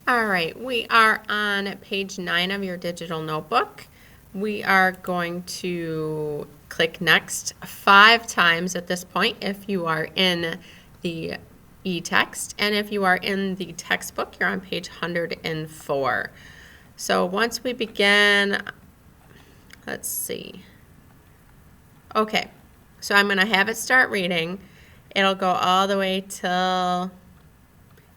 All right, we are on page 9 of your digital notebook. We are going to click next 5 times at this point if you are in the e-text, and if you are in the textbook, you're on page 104. So once we begin, let's see. Okay, so I'm going to have it start reading. It'll go all the way till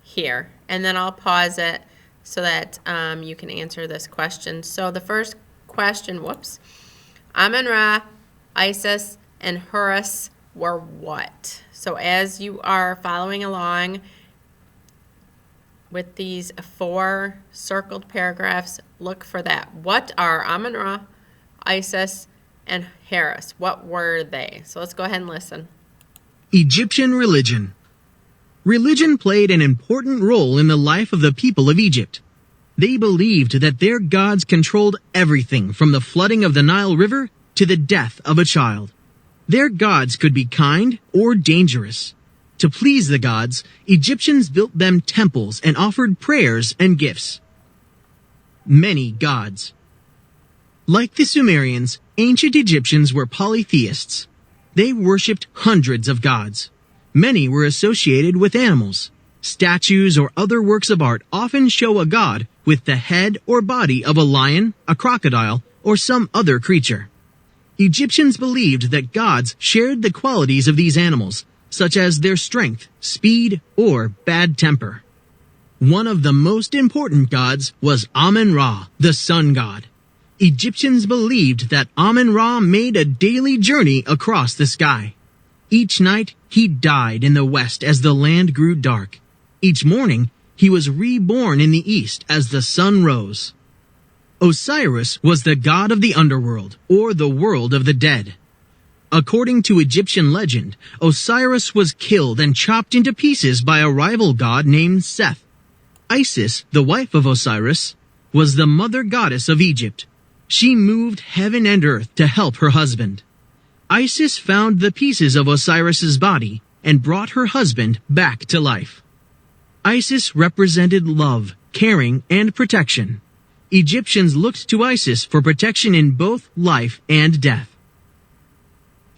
here, and then I'll pause it so that you can answer this question. So the first question, Amun-Ra, Isis, and Horus were what? So as you are following along with these 4 circled paragraphs, look for that. What are Amun-Ra, Isis, and Horus? What were they? So let's go ahead and listen. Egyptian religion. Religion played an important role in the life of the people of Egypt. They believed that their gods controlled everything from the flooding of the Nile River to the death of a child. Their gods could be kind or dangerous. To please the gods, Egyptians built them temples and offered prayers and gifts. Many gods. Like the Sumerians, ancient Egyptians were polytheists. They worshipped hundreds of gods. Many were associated with animals. Statues or other works of art often show a god with the head or body of a lion, a crocodile, or some other creature. Egyptians believed that gods shared the qualities of these animals, such as their strength, speed, or bad temper. One of the most important gods was Amun-Ra, the sun god. Egyptians believed that Amun-Ra made a daily journey across the sky. Each night, he died in the west as the land grew dark. Each morning, he was reborn in the east as the sun rose. Osiris was the god of the underworld, or the world of the dead. According to Egyptian legend, Osiris was killed and chopped into pieces by a rival god named Seth. Isis, the wife of Osiris, was the mother goddess of Egypt. She moved heaven and earth to help her husband. Isis found the pieces of Osiris's body and brought her husband back to life. Isis represented love, caring, and protection. Egyptians looked to Isis for protection in both life and death.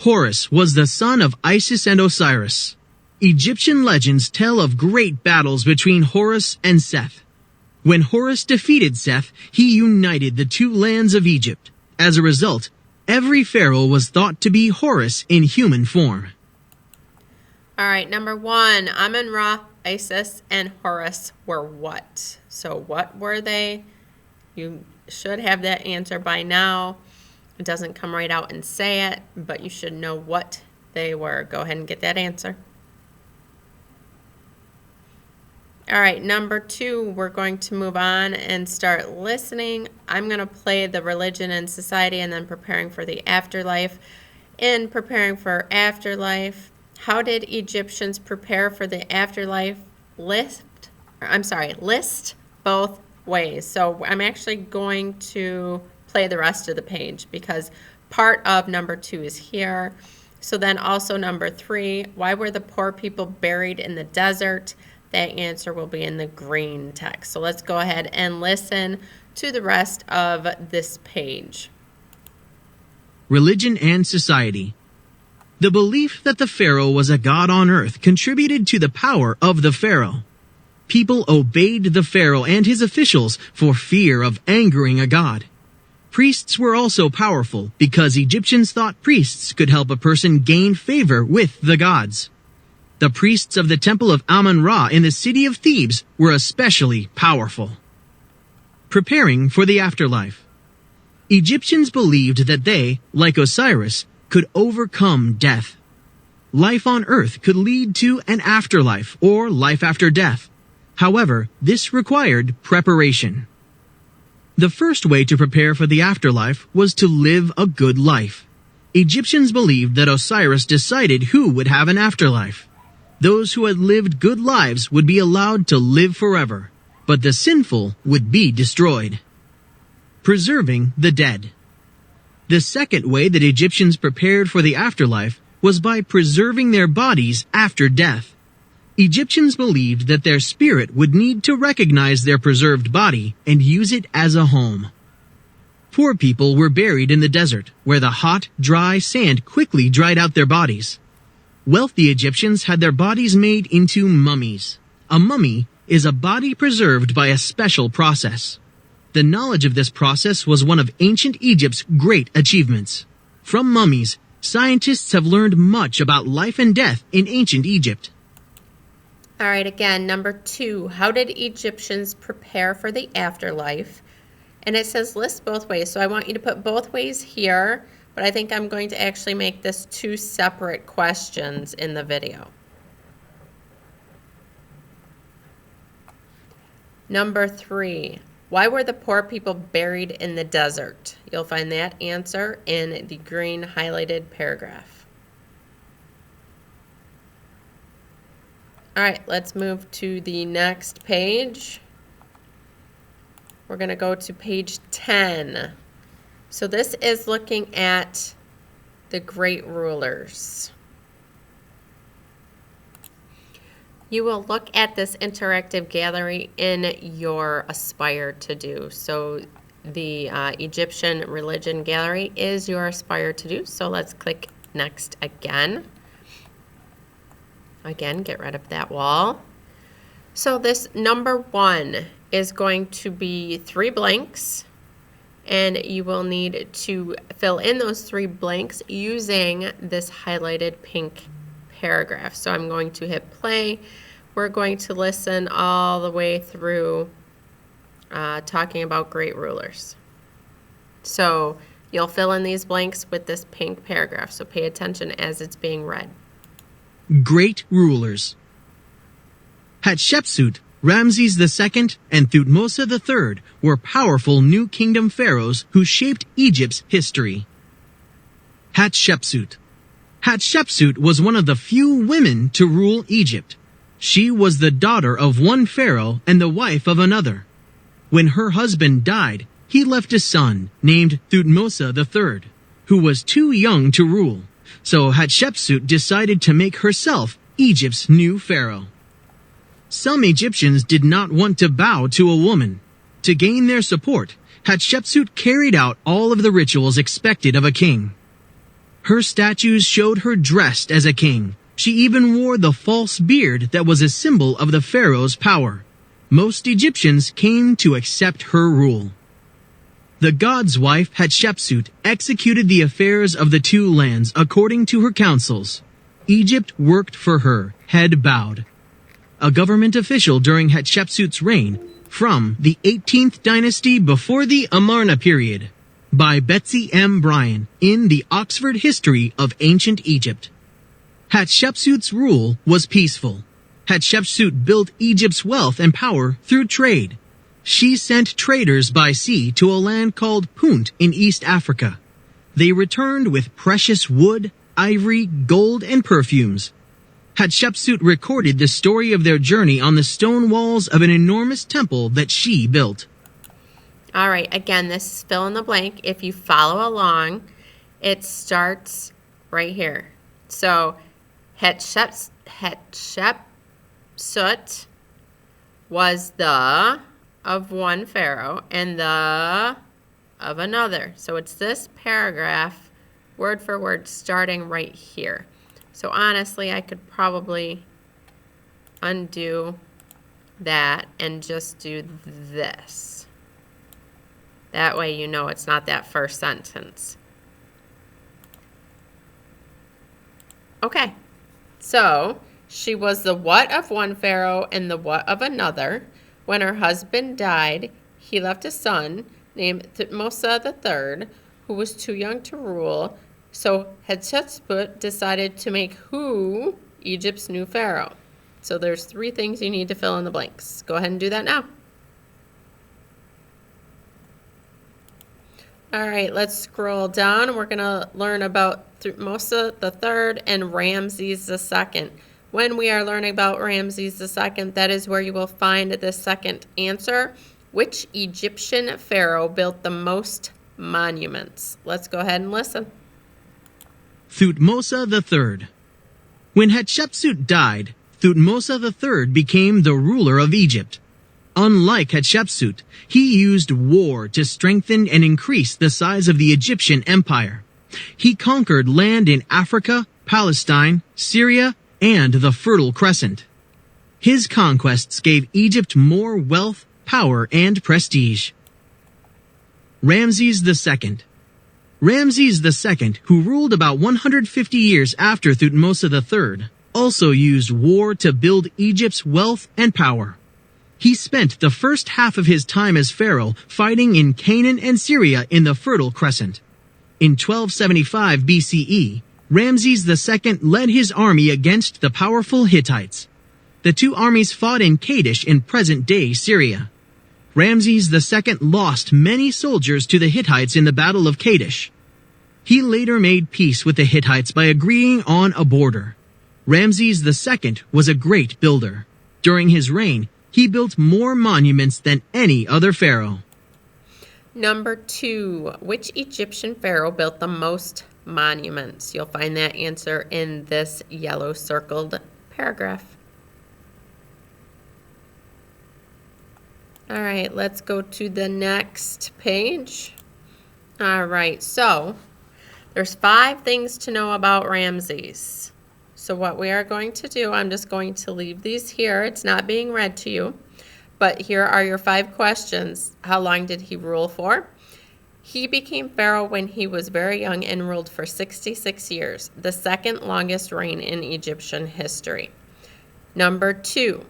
Horus was the son of Isis and Osiris. Egyptian legends tell of great battles between Horus and Seth. When Horus defeated Seth, he united the 2 lands of Egypt. As a result, every pharaoh was thought to be Horus in human form. All right, number 1, Amun-Ra, Isis, and Horus were what? So what were they? You should have that answer by now. It doesn't come right out and say it, but you should know what they were. Go ahead and get that answer. All right, number 2, we're going to move on and start listening. I'm going to play the religion and society and then preparing for the afterlife. In preparing for afterlife, how did Egyptians prepare for the afterlife? List both ways. So I'm actually going to play the rest of the page because part of number 2 is here. So then also number 3, why were the poor people buried in the desert? That answer will be in the green text. So let's go ahead and listen to the rest of this page. Religion and society. The belief that the pharaoh was a god on earth contributed to the power of the pharaoh. People obeyed the pharaoh and his officials for fear of angering a god. Priests were also powerful because Egyptians thought priests could help a person gain favor with the gods. The priests of the temple of Amun-Ra in the city of Thebes were especially powerful. Preparing for the afterlife. Egyptians believed that they, like Osiris, could overcome death. Life on earth could lead to an afterlife or life after death. However, this required preparation. The first way to prepare for the afterlife was to live a good life. Egyptians believed that Osiris decided who would have an afterlife. Those who had lived good lives would be allowed to live forever, but the sinful would be destroyed. Preserving the dead. The second way that Egyptians prepared for the afterlife was by preserving their bodies after death. Egyptians believed that their spirit would need to recognize their preserved body and use it as a home. Poor people were buried in the desert, where the hot, dry sand quickly dried out their bodies. Wealthy Egyptians had their bodies made into mummies. A mummy is a body preserved by a special process. The knowledge of this process was one of ancient Egypt's great achievements. From mummies, scientists have learned much about life and death in ancient Egypt. All right, again, number 2, how did Egyptians prepare for the afterlife? And it says list both ways, so I want you to put both ways here, but I think I'm going to actually make this 2 separate questions in the video. Number 3, why were the poor people buried in the desert? You'll find that answer in the green highlighted paragraph. All right, let's move to the next page. We're going to go to page 10. So this is looking at the great rulers. You will look at this interactive gallery in your Aspire to Do. So the Egyptian Religion Gallery is your Aspire to Do. So let's click Next again. Again, get rid of that wall. So this number 1 is going to be 3 blanks, and you will need to fill in those 3 blanks using this highlighted pink paragraph. So I'm going to hit play. We're going to listen all the way through talking about great rulers. So you'll fill in these blanks with this pink paragraph, so pay attention as it's being read. Great rulers. Hatshepsut, Ramses II, and Thutmose III were powerful New Kingdom pharaohs who shaped Egypt's history. Hatshepsut. Hatshepsut was one of the few women to rule Egypt. She was the daughter of one pharaoh and the wife of another. When her husband died, he left a son named Thutmose III, who was too young to rule. So Hatshepsut decided to make herself Egypt's new pharaoh. Some Egyptians did not want to bow to a woman. To gain their support, Hatshepsut carried out all of the rituals expected of a king. Her statues showed her dressed as a king. She even wore the false beard that was a symbol of the pharaoh's power. Most Egyptians came to accept her rule. The god's wife, Hatshepsut, executed the affairs of the 2 lands according to her counsels. Egypt worked for her, head bowed. A government official during Hatshepsut's reign, from the 18th dynasty before the Amarna period, by Betsy M. Bryan in the Oxford History of Ancient Egypt. Hatshepsut's rule was peaceful. Hatshepsut built Egypt's wealth and power through trade. She sent traders by sea to a land called Punt in East Africa. They returned with precious wood, ivory, gold, and perfumes. Hatshepsut recorded the story of their journey on the stone walls of an enormous temple that she built. All right, again, this is fill in the blank. If you follow along, it starts right here. So Hatshepsut was the of one pharaoh and the of another. So it's this paragraph, word for word, starting right here. So honestly, I could probably undo that and just do this. That way you know it's not that first sentence. Okay, so she was the what of one pharaoh and the what of another. When her husband died, he left a son named Thutmose III, who was too young to rule. So Hatshepsut decided to make who Egypt's new pharaoh. So there's 3 things you need to fill in the blanks. Go ahead and do that now. All right, let's scroll down. We're going to learn about Thutmose III and Ramses II. When we are learning about Ramses II, that is where you will find the second answer. Which Egyptian pharaoh built the most monuments? Let's go ahead and listen. Thutmose III. When Hatshepsut died, Thutmose III became the ruler of Egypt. Unlike Hatshepsut, he used war to strengthen and increase the size of the Egyptian empire. He conquered land in Africa, Palestine, Syria, and the Fertile Crescent. His conquests gave Egypt more wealth, power, and prestige. Ramses II. Ramses II, who ruled about 150 years after Thutmose III, also used war to build Egypt's wealth and power. He spent the first half of his time as pharaoh fighting in Canaan and Syria in the Fertile Crescent. In 1275 BCE, Ramses II led his army against the powerful Hittites. The two armies fought in Kadesh in present-day Syria. Ramses II lost many soldiers to the Hittites in the Battle of Kadesh. He later made peace with the Hittites by agreeing on a border. Ramses II was a great builder. During his reign, he built more monuments than any other pharaoh. Number 2, which Egyptian pharaoh built the most monuments? You'll find that answer in this yellow circled paragraph. All right, let's go to the next page. All right, so there's 5 things to know about Ramses. So what we are going to do, I'm just going to leave these here. It's not being read to you. But here are your 5 questions. How long did he rule for? He became pharaoh when he was very young and ruled for 66 years, the second longest reign in Egyptian history. Number 2,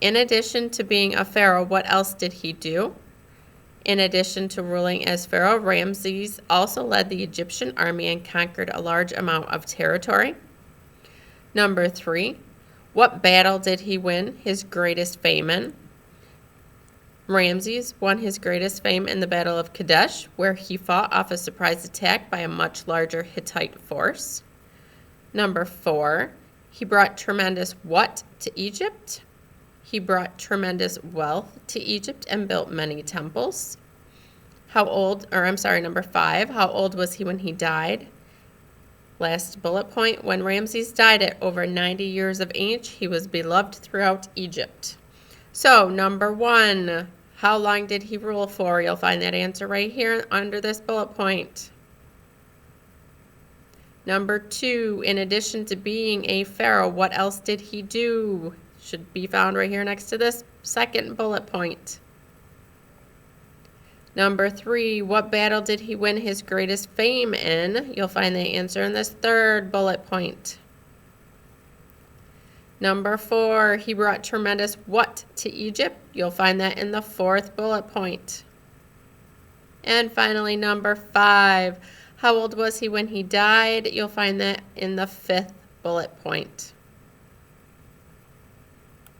in addition to being a pharaoh, what else did he do? In addition to ruling as pharaoh, Ramses also led the Egyptian army and conquered a large amount of territory. Number 3, what battle did he win his greatest fame in? Ramses won his greatest fame in the Battle of Kadesh, where he fought off a surprise attack by a much larger Hittite force. Number 4, he brought tremendous what to Egypt? He brought tremendous wealth to Egypt and built many temples. Number 5, how old was he when he died? Last bullet point, when Ramses died at over 90 years of age, he was beloved throughout Egypt. So, number 1, how long did he rule for? You'll find that answer right here under this bullet point. Number 2, in addition to being a pharaoh, what else did he do? Should be found right here next to this second bullet point. Number 3, what battle did he win his greatest fame in? You'll find the answer in this third bullet point. Number 4, he brought tremendous what to Egypt? You'll find that in the 4th bullet point. And finally, number 5, how old was he when he died? You'll find that in the 5th bullet point.